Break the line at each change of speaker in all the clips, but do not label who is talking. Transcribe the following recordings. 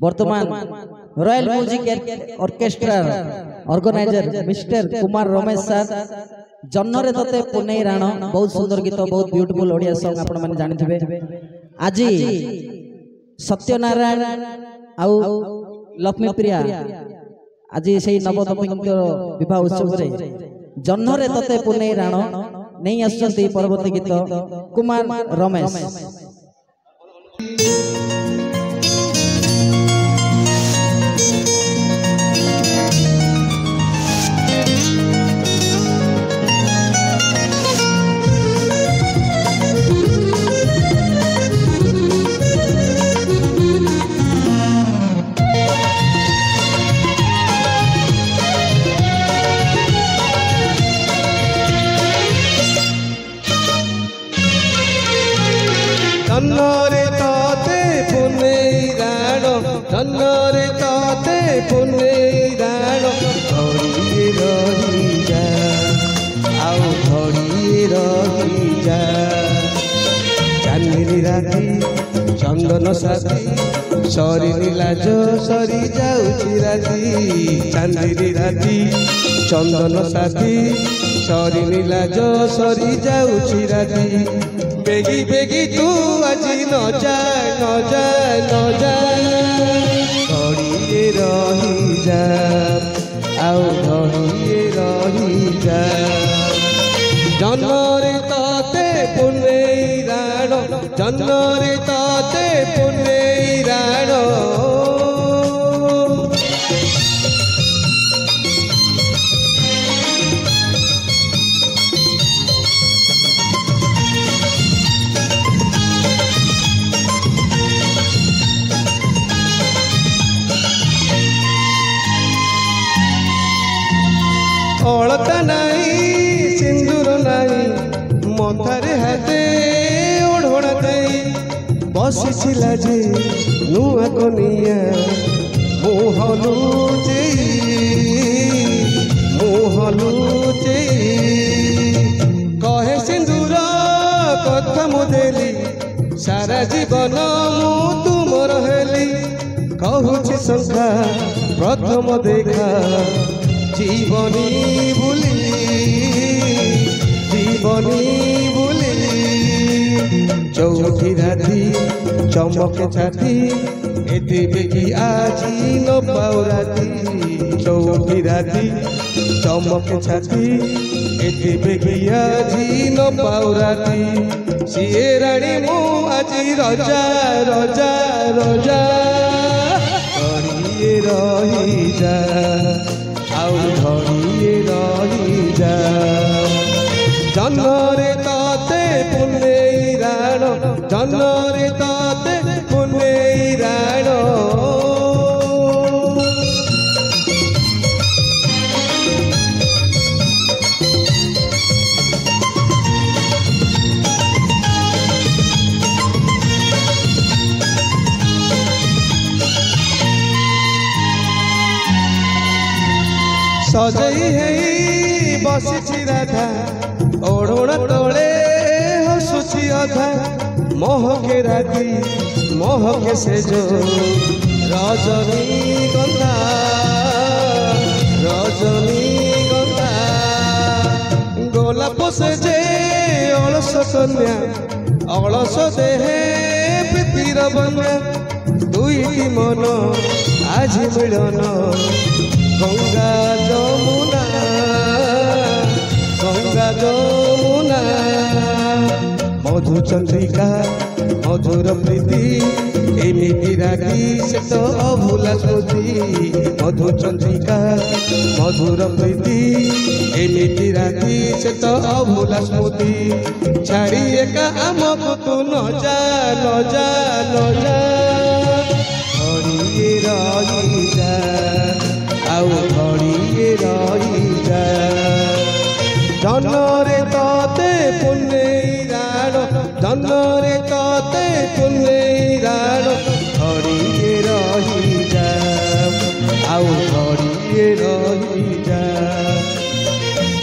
बर्तमान royal music orchestra organiser mister Kumar Ramesh sir जन्नरे तते पुनई राण बहुत सुंदर गीत बहुत ब्यूटीफुल ओडिया सॉन्ग आपण माने जानिथिबे। आज सत्यनारायण आउ लक्ष्मी प्रिया आज से नवदंपति विवाह उत्सव रे जन्नरे तते पुनई राण नहीं आसुचंती परवर्ती गीत कुमार रमेश।
जन्नरे ताते पुनई राण जन्नरे ताते पुनई राण घड़ी रही जा आउ घड़ी रही जा चांदनी राती चंदन साथी सरी नीलाज सरी जाउची राती चांदनी राती चंदन साथी सरी नीलाज सरी जाउची राती बेगी बेगी तू আজি न जा न जा न जा घड़िए रही जा आउ घड़िए रही जा जन्नरे ताते पुनई राण जन्नरे ताते पुनई राण अलता नहीं सिंदूर नहीं मथारे हाथे ओढ़ोड़ा दई बसिला जे नुआ कनिया मुहलु कहे सिंदूर कथा मुदेली सारा जीवन मु तुमर हेली कहूची संख्या प्रथम देखा जीवनी बुली चौथी राती चमक छाती एते बेगी आजी न पाउ राती चौथी राती चमक छाती एते बेगी आजी न पाउ राती सिए राणी मु आजी रजा रजा रजा घड़िए रही जा आउ घड़िए रही जा जन्नरे ताते पुनई राण जन्नरे ताते पुनई राण सजई है बसी राधा ओढ़ोड़ा तले हसुची अधा महके राती महके से जो रजनी गंधा गोलाप से जे अलस कन्या अलस देहे प्रीतिर बन्या दुईटी मन आज मिलन गंगा जमुना मधु चंद्रिका मधुर प्रीति एमिति रागी से तो अभूला स्मृति मधु चंद्रिका मधुर प्रीति एमिति रागी से तो अभूला स्मृति छाड़ी एका आमको तू न जा न जा न जा घड़िए रही जा आउ घड़िए रही जा जन्नरे ताते पुनई राण जन्नरे ताते पुनई राण घड़िए रही जा आउ घड़िए रही जा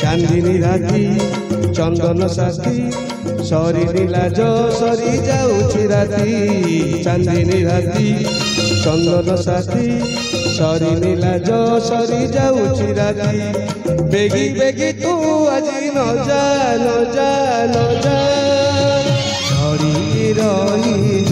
चांदनी राती चंदन साथी सरी नीलाज सरी जाउची राती चांदनी राती चंदन साथी सरी नीलाज सरी जाऊची राती बेगी बेगी तू आज न जा न जा न जा धरी रही